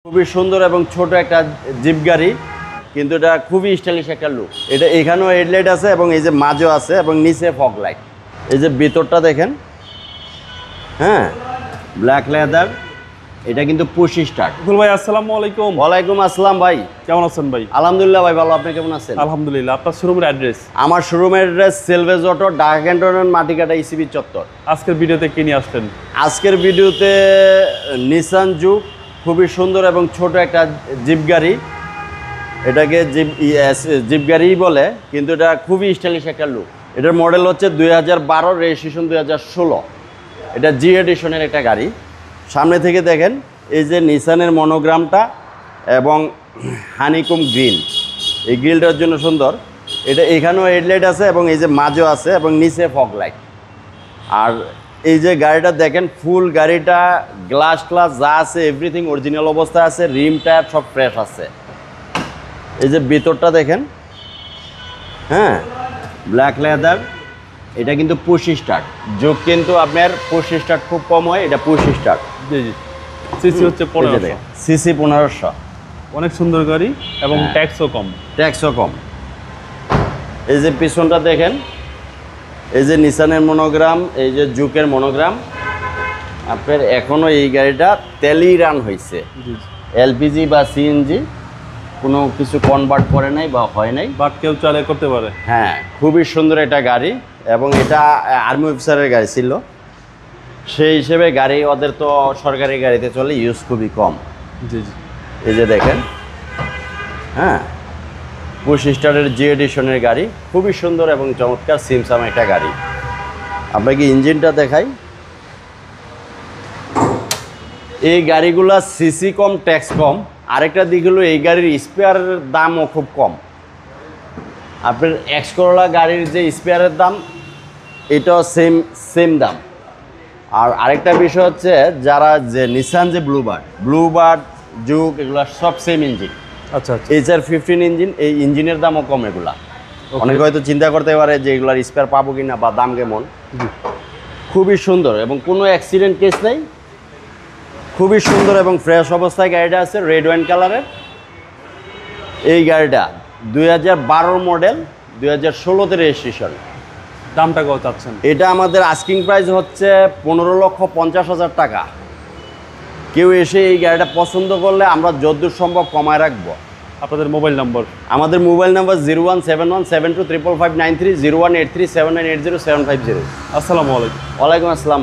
খুবই সুন্দর এবং ছোট একটা জিপ গাড়ি, কিন্তু এটা খুবই স্টাইলিশ একটা লুক। এটা এখানেও হেডলাইট আছে এবং এই যে মাঝও আছে এবং নিচে ফগ লাইট। এই যে ভিতরটা দেখেন, হ্যাঁ, ব্ল্যাক লেদার। এটা কিন্তু পুশ স্টার্ট। ভাই আসসালামু আলাইকুম। ওয়ালাইকুম আসসালাম ভাই, কেমন আছেন ভাই? আলহামদুলিল্লাহ ভাই ভালো। আপনি কেমন আছেন? আলহামদুলিল্লাহ। আপনার শোরুমের অ্যাড্রেস? আমার শোরুমের address salvage auto, Dhaka cantonment, Matikata, ECB চত্বর। আজকের ভিডিওতে কি নিয়ে আসলেন? আজকের ভিডিওতে নিসান জুক, খুবই সুন্দর এবং ছোট একটা জিপ গাড়ি। এটাকে জিপ গাড়িই বলে, কিন্তু এটা খুবই স্টাইলিশ একটা লুক। এটার মডেল হচ্ছে 2012, রেজিস্ট্রেশন 2016। এটা জি এডিশনের একটা গাড়ি। সামনে থেকে দেখেন এই যে নিসানের মনোগ্রামটা এবং হানিকুম গ্রিল, এই গ্রিলটার জন্য সুন্দর। এটা এখানেও হেডলাইট আছে এবং এই যে মাঝও আছে এবং নিচে ফগ লাইট। আর এই যে গাড়িটা দেখেন, ফুল গাড়িটা গ্লাস যা আছে এভরিথিং অরিজিনাল অবস্থায় আছে। রিম টায়ার সব ফ্রেশ আছে। এই যে ভিতরটা দেখেন, হ্যাঁ, ব্ল্যাক লেদার। এটা কিন্তু পুশ স্টার্ট যোগ, কিন্তু আপনার পুশ স্টার্ট খুব কম হয়, এটা পুশ স্টার্ট। জি জি। সিসি হচ্ছে 1500। সিসি 1500। অনেক সুন্দর গাড়ি এবং ট্যাক্সও কম। ট্যাক্সও কম। এই যে পিছনটা দেখেন, এই যে নিসানের মনোগ্রাম, এই যে জুকের মনোগ্রাম। আপনার এখনও এই গাড়িটা তেলই রান হয়েছে, জি জি। এলপিজি বা সিএনজি কোনো কিছু কনভার্ট করে নাই বা হয় নাই। বাট কেউ চালে করতে পারে। হ্যাঁ, খুবই সুন্দর একটা গাড়ি এবং এটা আর্মি অফিসারের গাড়ি ছিল। সেই হিসেবে গাড়ি ওদের তো সরকারি গাড়িতে চলে, ইউজ খুবই কম। জি জি। এই যে দেখেন, হ্যাঁ, পুশ স্টারের জি এডিশনের গাড়ি, খুবই সুন্দর এবং চমৎকার সিমসাম একটা গাড়ি। আপনাকে ইঞ্জিনটা দেখাই। এই গাড়িগুলা সিসি কম, ট্যাক্স কম। আরেকটা দিক হলো এই গাড়ির স্পেয়ারের দামও খুব কম। আপনার এক্স করোলা গাড়ির যে স্পেয়ারের দাম, এটাও সেম দাম। আর আরেকটা বিষয় হচ্ছে, যারা যে নিসান যে ব্লুবার্ড জুক, এগুলো সব সেম ইঞ্জিন, আচ্ছা আচ্ছা। HR15 engine. এই ইঞ্জিনের দামও কম এগুলা। অনেকে হয়তো চিন্তা করতে পারে যে এগুলার স্পেয়ার পাবো কিনা বা দাম কেমন। খুবই সুন্দর এবং কোনো অ্যাক্সিডেন্ট কেস নেই। খুবই সুন্দর এবং ফ্রেশ অবস্থায় গাড়িটা আছে, রেড ওয়াইন কালারের। এই গাড়িটা 2012 মডেল, 2016তে রেজিস্ট্রেশন। দামটা কত চাচ্ছেন? এটা আমাদের আস্কিং প্রাইস হচ্ছে 15,50,000 টাকা। কেউ এসে এই গাড়িটা পছন্দ করলে আমরা যতদূর সম্ভব কমায় রাখবো। আপনাদের মোবাইল নম্বর? আমাদের মোবাইল নাম্বার 0171725593, 018379807550। আসসালামু আলাইকুম। ওয়ালাইকুম আসসালাম।